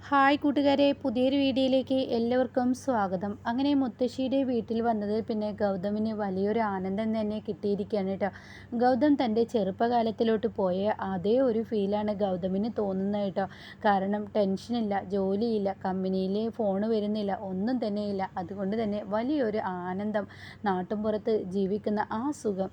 Hi കൂട്ടുകാരെ, പുതിയൊരു വീഡിയോയിലേക്ക് എല്ലാവർക്കും സ്വാഗതം. അങ്ങനെ മുത്തശ്ശിയുടെ വീട്ടിൽ വന്നത് പിന്നെ ഗൗതമിന് വലിയൊരു ആനന്ദം തന്നെ കിട്ടിയിരിക്കുകയാണ് കേട്ടോ. ഗൗതം തൻ്റെ ചെറുപ്പകാലത്തിലോട്ട് പോയ അതേ ഒരു ഫീലാണ് ഗൗതമിന് തോന്നുന്നത് കേട്ടോ. കാരണം ടെൻഷനില്ല, ജോലിയില്ല, കമ്പനിയിൽ ഫോൺ വരുന്നില്ല, ഒന്നും തന്നെയില്ല. അതുകൊണ്ട് തന്നെ വലിയൊരു ആനന്ദം, നാട്ടുമ്പുറത്ത് ജീവിക്കുന്ന ആ സുഖം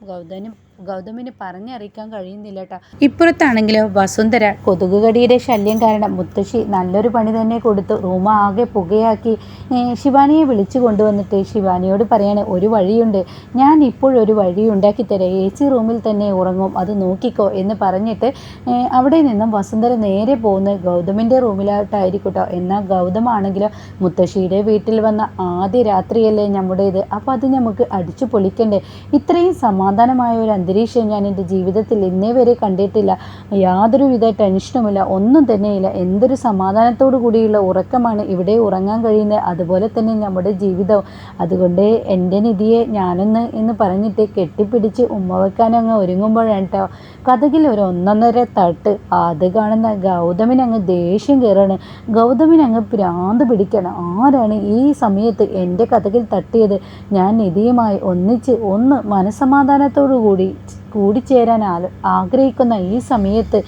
ഗൗതമിന് പറഞ്ഞറിയിക്കാൻ കഴിയുന്നില്ല കേട്ടോ. ഇപ്പുറത്താണെങ്കിലോ വസുന്ധര കൊതുകുകടിയുടെ ശല്യം കാരണം മുത്തശ്ശി നല്ലൊരു പണി തന്നെ കൊടുത്തു. റൂം ആകെ പുകയാക്കി ശിവാനിയെ വിളിച്ചു കൊണ്ടുവന്നിട്ട് ശിവാനിയോട് പറയാണ്, ഒരു വഴിയുണ്ട്, ഞാൻ ഇപ്പോഴൊരു വഴി ഉണ്ടാക്കി തരാം, AC റൂമിൽ തന്നെ ഉറങ്ങും, അത് നോക്കിക്കോ എന്ന് പറഞ്ഞിട്ട് അവിടെ നിന്നും വസുന്ധര നേരെ പോകുന്നത് ഗൗതമിൻ്റെ റൂമിലോട്ടായിരിക്കട്ടോ. എന്നാൽ ഗൗതമാണെങ്കിലോ മുത്തശ്ശിയുടെ വീട്ടിൽ വന്ന ആദ്യ രാത്രിയല്ലേ നമ്മുടേത്, അപ്പോൾ അത് നമുക്ക് അടിച്ചു പൊളിക്കണ്ടേ. ഇത്രയും സമാധാനമായ ഒരു അന്തരീക്ഷം ഞാൻ എൻ്റെ ജീവിതത്തിൽ ഇന്നേ വരെ കണ്ടിട്ടില്ല. യാതൊരുവിധ ടെൻഷനുമില്ല, ഒന്നും തന്നെയില്ല. എന്തൊരു സമാധാനത്തോടു കൂടിയുള്ള ഉറക്കമാണ് ഇവിടെ ഉറങ്ങാൻ കഴിയുന്നത്. അതുപോലെ തന്നെ നമ്മുടെ ജീവിതവും. അതുകൊണ്ട് എൻ്റെ നിധിയെ ഞാനൊന്ന് എന്ന് പറഞ്ഞിട്ട് കെട്ടിപ്പിടിച്ച് ഉമ്മ വെക്കാൻ അങ്ങ് ഒരുങ്ങുമ്പോഴാണ് കേട്ടോ കഥകിൽ ഒരു ഒന്നൊന്നര തട്ട്. അത് കാണുന്ന ഗൗതമിനങ്ങ് ദേഷ്യം കയറാണ്. ഗൗതമിനങ്ങ് ഭ്രാന്ത് പിടിക്കണം. ആരാണ് ഈ സമയത്ത് എൻ്റെ കഥകിൽ തട്ടിയത്? ഞാൻ നിധിയുമായി ഒന്നിച്ച് ഒന്ന് മനസ്സമാധാനത്തോടു കൂടിച്ചേരാൻ ആഗ്രഹിക്കുന്ന ഈ സമയത്ത്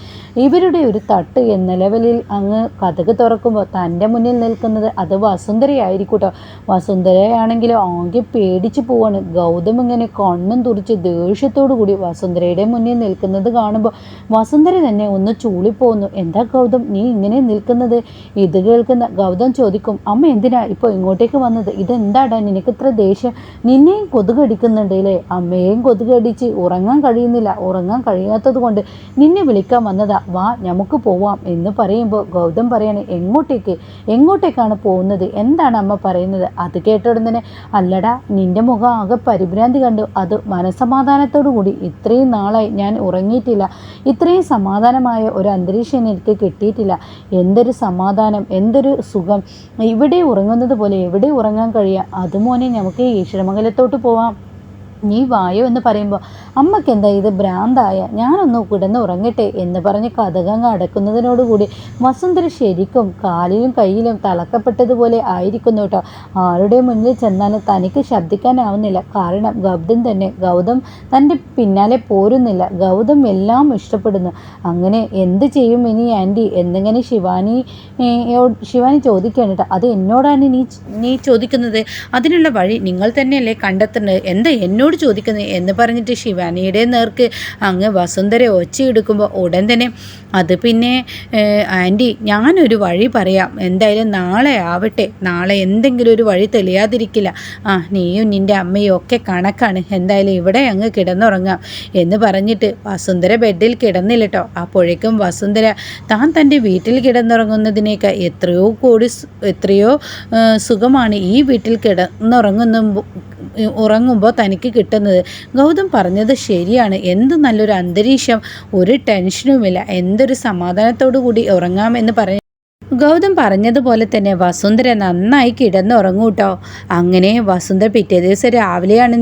ഇവരുടെ ഒരു തട്ട് എന്ന ലെവലിൽ അങ്ങ് കഥക് തുറക്കുമ്പോൾ തൻ്റെ മുന്നിൽ നിൽക്കുന്നത് അത് വസുന്ധരയായിരിക്കൂട്ടോ. വസുന്ധരയാണെങ്കിലോ ആകെ പേടിച്ച് പോവാണ്. ഗൗതം ഇങ്ങനെ കണ്ണും തുറിച്ച് ദേഷ്യത്തോടു കൂടി വസുന്ധരയുടെ മുന്നിൽ നിൽക്കുന്നത് കാണുമ്പോൾ വസുന്ധര തന്നെ ഒന്ന് ചൂളിപ്പോകുന്നു. എന്താ ഗൗതം നീ ഇങ്ങനെ നിൽക്കുന്നത്? ഇത് കേൾക്കുന്ന ഗൗതം ചോദിക്കും, അമ്മ എന്തിനാ ഇപ്പോൾ ഇങ്ങോട്ടേക്ക് വന്നത്? ഇതെന്താടാ നിനക്ക് ഇത്ര ദേഷ്യം? നിന്നെയും കൊതുകടിക്കുന്നുണ്ട് അല്ലേ? അമ്മയെയും കൊതുകടിച്ച് ഉറങ്ങാൻ കഴിയാത്തത് കൊണ്ട് നിന്നെ വിളിക്കാൻ വന്നതാ, വാ നമുക്ക് പോവാം എന്ന് പറയുമ്പോൾ ഗൗതം പറയാണ്, എങ്ങോട്ടേക്കാണ് പോകുന്നത്? എന്താണ് അമ്മ പറയുന്നത്? അത് കേട്ട ഉടനെ, അല്ലടാ നിന്റെ മുഖം ആകെ പരിഭ്രാന്തി കണ്ടു. അത് മനസ്സമാധാനത്തോടു കൂടി ഇത്രയും നാളായി ഞാൻ ഉറങ്ങിയിട്ടില്ല. ഇത്രയും സമാധാനമായ ഒരു അന്തരീക്ഷം എനിക്ക് കിട്ടിയിട്ടില്ല. എന്തൊരു സമാധാനം, എന്തൊരു സുഖം. ഇവിടെ ഉറങ്ങുന്നത് പോലെ എവിടെ ഉറങ്ങാൻ കഴിയാം? അതുമോനെ നമുക്ക് ഈശ്വരമംഗലത്തോട്ട് പോവാം, നീ വായോ എന്ന് പറയുമ്പോൾ അമ്മയ്ക്ക് എന്താ ഇത് ഭ്രാന്തായ, ഞാനൊന്ന് കിടന്ന് ഉറങ്ങട്ടെ എന്ന് പറഞ്ഞ് കഥകങ്ങ് അടക്കുന്നതിനോടുകൂടി വസുന്ധര ശരിക്കും കാലിലും കയ്യിലും തളക്കപ്പെട്ടതുപോലെ ആയിരിക്കുന്നു കേട്ടോ. ആരുടെ മുന്നിൽ ചെന്നാലും തനിക്ക് ശബ്ദിക്കാനാവുന്നില്ല. കാരണം ഗൗതം തൻ്റെ പിന്നാലെ പോരുന്നില്ല. ഗൗതം എല്ലാം ഇഷ്ടപ്പെടുന്നു. അങ്ങനെ എന്ത് ചെയ്യും ഇനി ആൻറ്റി എന്നിങ്ങനെ ശിവാനി ചോദിക്കുകയാണ് കേട്ടോ. അത് എന്നോടാണ് നീ ചോദിക്കുന്നത്? അതിനുള്ള വഴി നിങ്ങൾ തന്നെയല്ലേ കണ്ടെത്തുന്നത്? എന്താ എന്നോട് ചോദിക്കുന്നത് എന്ന് പറഞ്ഞിട്ട് ശിവാനിയുടെ നേർക്ക് അങ്ങ് വസുന്ധര ഒച്ചയെടുക്കുമ്പോൾ ഉടൻ തന്നെ, അത് പിന്നെ ആൻറ്റി ഞാനൊരു വഴി പറയാം, എന്തായാലും നാളെ ആവട്ടെ, നാളെ എന്തെങ്കിലും ഒരു വഴി തെളിയാതിരിക്കില്ല. നീയും നിൻ്റെ അമ്മയും ഒക്കെ കണക്കാണ്, എന്തായാലും ഇവിടെ അങ്ങ് കിടന്നുറങ്ങാം എന്ന് പറഞ്ഞിട്ട് വസുന്ധര ബെഡിൽ കിടന്നില്ല കേട്ടോ. അപ്പോഴേക്കും വസുന്ധര താൻ തൻ്റെ വീട്ടിൽ കിടന്നുറങ്ങുന്നതിനേക്കാൾ എത്രയോ സുഖമാണ് ഈ വീട്ടിൽ ഉറങ്ങുമ്പോൾ തനിക്ക് കിട്ടുന്നത്. ഗൗതം പറഞ്ഞത് ശരിയാണ്. എന്ത് നല്ലൊരു അന്തരീക്ഷം, ഒരു ടെൻഷനുമില്ല, എന്തൊരു സമാധാനത്തോടു കൂടി ഉറങ്ങാമെന്ന് പറഞ്ഞു. ഗൗതം പറഞ്ഞതുപോലെ തന്നെ വസുന്ധര നന്നായി കിടന്നുറങ്ങും കേട്ടോ. അങ്ങനെ വസുന്ധര പിറ്റേ ദിവസം രാവിലെയാണ്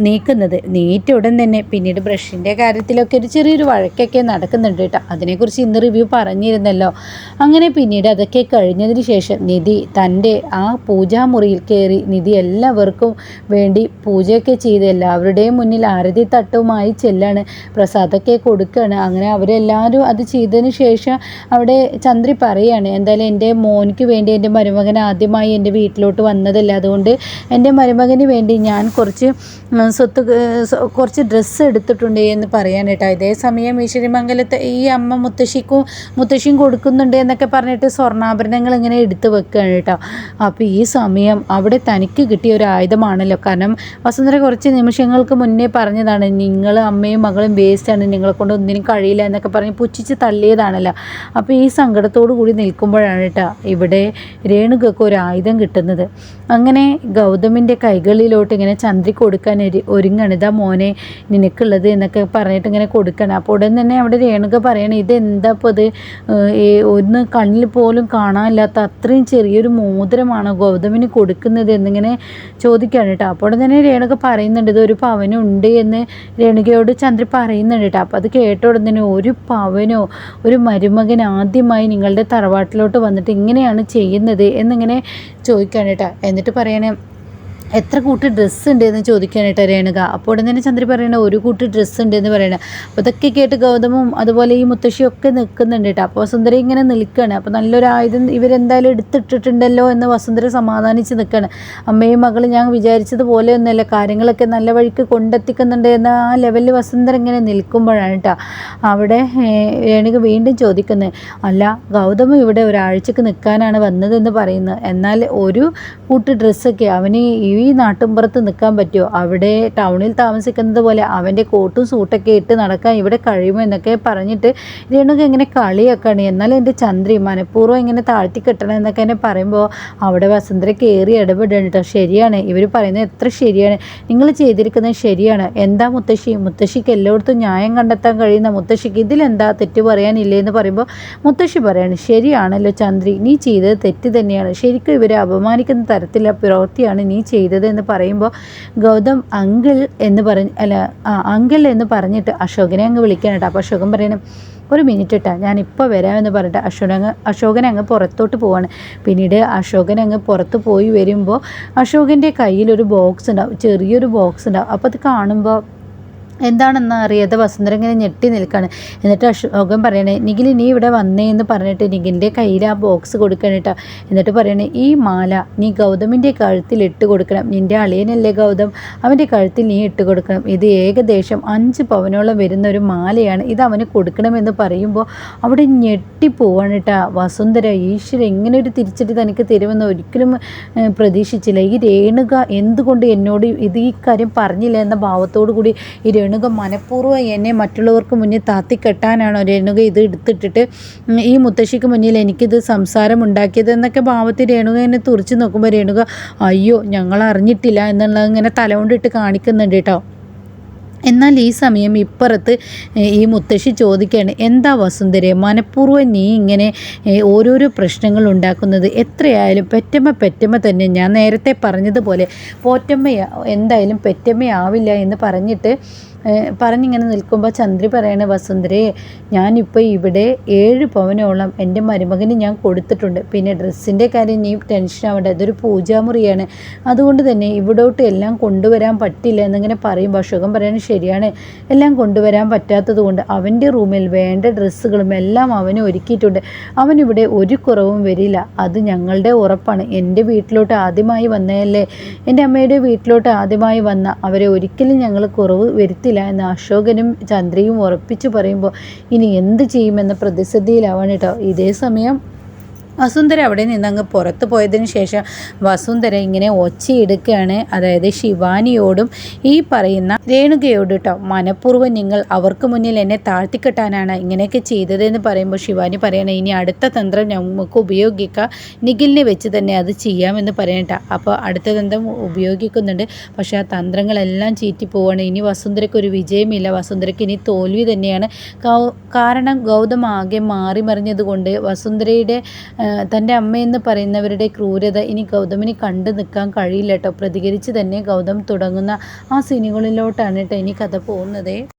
നീക്കുന്നത്. നീറ്റ ഉടൻ തന്നെ പിന്നീട് ബ്രഷിൻ്റെ കാര്യത്തിലൊക്കെ ഒരു ചെറിയൊരു വഴക്കൊക്കെ നടക്കുന്നുണ്ട് കേട്ടോ. അതിനെക്കുറിച്ച് ഇന്ന് റിവ്യൂ പറഞ്ഞിരുന്നല്ലോ. അങ്ങനെ പിന്നീട് അതൊക്കെ കഴിഞ്ഞതിന് ശേഷം നിധി തൻ്റെ ആ പൂജാമുറിയിൽ കയറി നിധി എല്ലാവർക്കും വേണ്ടി പൂജയൊക്കെ ചെയ്ത് എല്ലാവരുടെയും മുന്നിൽ ആരതി തട്ടുമായി ചെല്ലാണ്, പ്രസാദമൊക്കെ കൊടുക്കുകയാണ്. അങ്ങനെ അവരെല്ലാവരും അത് ചെയ്തതിന് ശേഷം അവിടെ ചന്ദ്രി പറയാണ്, എന്തായാലും എൻ്റെ മോനിക്ക് വേണ്ടി, എൻ്റെ മരുമകൻ ആദ്യമായി എൻ്റെ വീട്ടിലോട്ട് വന്നതല്ല, അതുകൊണ്ട് എൻ്റെ മരുമകന് വേണ്ടി ഞാൻ കുറച്ച് ഡ്രസ്സ് എടുത്തിട്ടുണ്ട് എന്ന് പറയാൻ കേട്ടോ. ഇതേ സമയം ഈശ്വരിമംഗലത്തെ ഈ അമ്മ മുത്തശ്ശിയും കൊടുക്കുന്നുണ്ട് എന്നൊക്കെ പറഞ്ഞിട്ട് സ്വർണ്ണാഭരണങ്ങൾ ഇങ്ങനെ എടുത്ത് വെക്കുകയാണ് കേട്ടോ. അപ്പോൾ ഈ സമയം അവിടെ തനിക്ക് കിട്ടിയ ഒരു ആയുധമാണല്ലോ. കാരണം വസുന്ധര കുറച്ച് നിമിഷങ്ങൾക്ക് മുന്നേ പറഞ്ഞതാണ്, നിങ്ങൾ അമ്മയും മകളും വേസ്റ്റാണ്, നിങ്ങളെ കൊണ്ട് ഒന്നിനും കഴിയില്ല എന്നൊക്കെ പറഞ്ഞ് പുച്ഛിച്ച് തള്ളിയതാണല്ലോ. അപ്പോൾ ഈ സങ്കടത്തോടു കൂടി നിൽക്കുമ്പോഴാണ് കേട്ടോ ഇവിടെ രേണുകൾക്ക് ഒരു ആയുധം കിട്ടുന്നത്. അങ്ങനെ ഗൗതമിൻ്റെ കൈകളിലോട്ട് ഇങ്ങനെ ചന്ദ്രി കൊടുക്കാൻ ഒരുങ്ങാണ്. ഇതാ മോനെ നിനക്കുള്ളത് എന്നൊക്കെ പറഞ്ഞിട്ട് ഇങ്ങനെ കൊടുക്കണം. അപ്പോൾ ഉടൻ തന്നെ അവിടെ രേണുക പറയണം, ഇതെന്താ ഇപ്പോൾ ഇത്, ഒന്ന് കണ്ണിൽ പോലും കാണാനില്ലാത്ത അത്രയും ചെറിയൊരു മോതിരമാണ് ഗൗതമിന് കൊടുക്കുന്നത് എന്നിങ്ങനെ ചോദിക്കുകയാണ് കേട്ടോ. അപ്പോൾ ഉടൻ തന്നെ രേണുക പറയുന്നുണ്ട്, ഇതൊരു പവനുണ്ട് എന്ന് രേണുകയോട് ചന്ദ്രി പറയുന്നുണ്ട് കേട്ടോ. അപ്പോൾ അത് കേട്ട ഉടൻ തന്നെ, ഒരു പവനോ, ഒരു മരുമകൻ ആദ്യമായി നിങ്ങളുടെ തറവാട്ടിൽ നാട്ടിലോട്ട് വന്നിട്ട് ഇങ്ങനെയാണ് ചെയ്യുന്നത് എന്നിങ്ങനെ ചോദിക്കുകയാണ് കേട്ടോ. എന്നിട്ട് പറയണേ എത്ര കൂട്ട് ഡ്രസ്സ് ഉണ്ട് എന്ന് ചോദിക്കാനായിട്ട് രേണുക. അപ്പോൾ ഉടനെ തന്നെ ചന്ദ്രി പറയണ ഒരു കൂട്ട് ഡ്രസ്സ് ഉണ്ട് എന്ന് പറയണത്. അപ്പോൾ ഇതൊക്കെ കേട്ട് ഗൗതമും അതുപോലെ ഈ മുത്തശ്ശിയൊക്കെ നിൽക്കുന്നുണ്ട് കേട്ടോ. അപ്പോൾ വസുന്ധര ഇങ്ങനെ നിൽക്കുകയാണ്. അപ്പോൾ നല്ലൊരു ആയുധം ഇവരെന്തായാലും എടുത്തിട്ടിട്ടുണ്ടല്ലോ എന്ന് വസുന്ധര സമാധാനിച്ച് നിൽക്കുകയാണ്. അമ്മയും മകളും ഞാൻ വിചാരിച്ചതുപോലെ ഒന്നുമല്ല, കാര്യങ്ങളൊക്കെ നല്ല വഴിക്ക് കൊണ്ടെത്തിക്കുന്നുണ്ട് എന്ന ആ ലെവലിൽ വസുന്ധര ഇങ്ങനെ നിൽക്കുമ്പോഴാണ് കേട്ടോ അവിടെ രേണുക വീണ്ടും ചോദിക്കുന്നത്, അല്ല ഗൗതം ഇവിടെ ഒരാഴ്ചക്ക് നിൽക്കാനാണ് വന്നതെന്ന് പറയുന്നത്, എന്നാൽ ഒരു കൂട്ട് ഡ്രസ്സൊക്കെ അവന് ഈ നാട്ടിൻപുറത്ത് നിൽക്കാൻ പറ്റുമോ? അവിടെ ടൗണിൽ താമസിക്കുന്നത് പോലെ അവൻ്റെ കോട്ടും സൂട്ടൊക്കെ ഇട്ട് നടക്കാൻ ഇവിടെ കഴിയുമോ എന്നൊക്കെ പറഞ്ഞിട്ട് രേണുക ഇങ്ങനെ കളിയാക്കാണ്. എന്നാൽ എൻ്റെ ചന്ദ്രി മനഃപൂർവ്വം ഇങ്ങനെ താഴ്ത്തി കെട്ടണം എന്നൊക്കെ എന്നെ പറയുമ്പോൾ അവിടെ വസുന്ധര കയറി ഇടപെടണം കേട്ടോ. ശരിയാണ്, ഇവർ പറയുന്നത് എത്ര ശരിയാണ്, നിങ്ങൾ ചെയ്തിരിക്കുന്നത് ശരിയാണ്. എന്താ മുത്തശ്ശിക്ക് എല്ലായിടത്തും ന്യായം കണ്ടെത്താൻ കഴിയുന്ന മുത്തശ്ശിക്ക് ഇതിലെന്താ തെറ്റ് പറയാനില്ലേ എന്ന് പറയുമ്പോൾ മുത്തശ്ശി പറയാണ്, ശരിയാണല്ലോ ചന്ദ്രി, നീ ചെയ്തത് തെറ്റ് തന്നെയാണ്. ശരിക്കും ഇവരെ അപമാനിക്കുന്ന തരത്തിലുള്ള പ്രവൃത്തിയാണ് നീ ചെയ്തത് എന്ന് പറയുമ്പോൾ ഗൗതം അങ്കിൾ എന്ന് അങ്കിൾ എന്ന് പറഞ്ഞിട്ട് അശോകനെ അങ്ങ് വിളിക്കാൻ കേട്ടോ. അപ്പോൾ അശോകൻ പറയണം, ഒരു മിനിറ്റ് ഇട്ടാ ഞാനിപ്പോൾ വരാമെന്ന് പറഞ്ഞിട്ട് അശോകൻ അങ്ങ് പുറത്തോട്ട് പോവാണ്. പിന്നീട് അശോകൻ അങ്ങ് പുറത്ത് പോയി വരുമ്പോൾ അശോകൻ്റെ കയ്യിലൊരു ബോക്സ് ഉണ്ടാവും, ചെറിയൊരു ബോക്സ് ഉണ്ടാവും. അപ്പോൾ അത് കാണുമ്പോൾ എന്താണെന്ന് അറിയാതെ വസുന്ധര ഇങ്ങനെ ഞെട്ടി നിൽക്കുകയാണ്. എന്നിട്ട് അശോകൻ പറയണേ, നിഖിൽ നീ ഇവിടെ വന്നേ എന്ന് പറഞ്ഞിട്ട് നിഖിലിൻ്റെ കയ്യിൽ ആ ബോക്സ് കൊടുക്കണം കേട്ടോ. എന്നിട്ട് പറയണേ, ഈ മാല നീ ഗൗതമിൻ്റെ കഴുത്തിൽ ഇട്ട് കൊടുക്കണം, നിൻ്റെ അളിയനല്ലേ ഗൗതം, അവൻ്റെ കഴുത്തിൽ നീ ഇട്ട് കൊടുക്കണം. ഇത് ഏകദേശം 5 പവനോളം വരുന്ന ഒരു മാലയാണ്, ഇത് അവന് കൊടുക്കണമെന്ന് പറയുമ്പോൾ അവിടെ ഞെട്ടിപ്പോവാണ് കേട്ടോ വസുന്ധര. ഈശ്വര, ഇങ്ങനെ ഒരു തിരിച്ചടി തനിക്ക് തരുമെന്ന് ഒരിക്കലും പ്രതീക്ഷിച്ചില്ല. ഈ രേണുക എന്തുകൊണ്ട് എന്നോട് ഈ കാര്യം പറഞ്ഞില്ല എന്ന ഭാവത്തോടു കൂടി ഈ രേണുക മനഃപൂർവ്വം എന്നെ മറ്റുള്ളവർക്ക് മുന്നിൽ താത്തിക്കെട്ടാനാണോ രേണുക ഇത് എടുത്തിട്ടിട്ട് ഈ മുത്തശ്ശിക്ക് മുന്നിൽ എനിക്കിത് സംസാരം ഉണ്ടാക്കിയത് എന്നൊക്കെ ഭാവത്തിൽ രേണുക എന്നെ തുറച്ച് നോക്കുമ്പോൾ രേണുക അയ്യോ ഞങ്ങൾ അറിഞ്ഞിട്ടില്ല എന്നുള്ളത് ഇങ്ങനെ തലകൊണ്ടിട്ട് കാണിക്കുന്നുണ്ട് കേട്ടോ. എന്നാൽ ഈ സമയം ഇപ്പുറത്ത് ഈ മുത്തശ്ശി ചോദിക്കുകയാണ്, എന്താ വസുന്ധരെ മനഃപൂർവ്വം നീ ഇങ്ങനെ ഓരോരോ പ്രശ്നങ്ങൾ ഉണ്ടാക്കുന്നത്? എത്രയായാലും പെറ്റമ്മ തന്നെ, ഞാൻ നേരത്തെ പറഞ്ഞതുപോലെ പോറ്റമ്മ എന്തായാലും പെറ്റമ്മയാവില്ല എന്ന് പറഞ്ഞിങ്ങനെ നിൽക്കുമ്പോൾ ചന്ദ്രി പറയണ, വസുന്ധരയെ ഞാനിപ്പോൾ ഇവിടെ 7 പവനോളം എൻ്റെ മരുമകന് ഞാൻ കൊടുത്തിട്ടുണ്ട്. പിന്നെ ഡ്രസ്സിൻ്റെ കാര്യം നീ ടെൻഷൻ ആവേണ്ട, അതൊരു പൂജാമുറിയാണ്, അതുകൊണ്ട് തന്നെ ഇവിടോട്ട് എല്ലാം കൊണ്ടുവരാൻ പറ്റില്ല എന്നിങ്ങനെ പറയുമ്പോൾ അശോകൻ പറയണ, ശരിയാണ്, എല്ലാം കൊണ്ടുവരാൻ പറ്റാത്തത് കൊണ്ട് അവൻ്റെ റൂമിൽ വേണ്ട ഡ്രസ്സുകളും എല്ലാം അവന് ഒരുക്കിയിട്ടുണ്ട്, അവനിവിടെ ഒരു കുറവും വരില്ല, അത് ഞങ്ങളുടെ ഉറപ്പാണ്. എൻ്റെ വീട്ടിലോട്ട് ആദ്യമായി വന്നതല്ലേ, എൻ്റെ അമ്മയുടെ വീട്ടിലോട്ട് ആദ്യമായി വന്ന അവരെ ഒരിക്കലും ഞങ്ങൾ കുറവ് വരുത്തി എന്ന് അശോകനും ചന്ദ്രയും ഉറപ്പിച്ചു പറയുമ്പോൾ ഇനി എന്ത് ചെയ്യുമെന്ന പ്രതിസന്ധിയിലാവാണ് കേട്ടോ. ഇതേ സമയം വസുന്ധര അവിടെ നിന്നങ്ങ് പുറത്ത് പോയതിന് ശേഷം വസുന്ധര ഇങ്ങനെ ഒച്ചയെടുക്കുകയാണ്. അതായത് ശിവാനിയോടും ഈ പറയുന്ന രേണുകയോട് കേട്ടോ, മനഃപൂർവ്വം നിങ്ങൾ അവർക്ക് മുന്നിൽ എന്നെ താഴ്ത്തിക്കെട്ടാനാണ് ഇങ്ങനെയൊക്കെ ചെയ്തതെന്ന് പറയുമ്പോൾ ശിവാനി പറയണേ, ഇനി അടുത്ത തന്ത്രം നമുക്ക് ഉപയോഗിക്കാം, നിഖിലിനെ വെച്ച് തന്നെ അത് ചെയ്യാമെന്ന് പറയണ്ട. അപ്പോൾ അടുത്ത തന്ത്രം ഉപയോഗിക്കുന്നുണ്ട്, പക്ഷേ ആ തന്ത്രങ്ങളെല്ലാം ചീറ്റിപ്പോവാണ്. ഇനി വസുന്ധരയ്ക്ക് ഒരു വിജയമില്ല, വസുന്ധരയ്ക്ക് ഇനി തോൽവി തന്നെയാണ്. കാരണം ഗൗതം ആകെ മാറി മറിഞ്ഞത് കൊണ്ട് വസുന്ധരയുടെ തൻ്റെ അമ്മയെന്ന് പറയുന്നവരുടെ ക്രൂരത ഇനി ഗൗതമിന് കണ്ടു നിൽക്കാൻ കഴിയില്ല കേട്ടോ. പ്രതികരിച്ച് തന്നെ ഗൗതം തുടങ്ങുന്ന ആ സീനുകളിലോട്ടാണ് കേട്ടോ ഇനി കഥ പോകുന്നത്.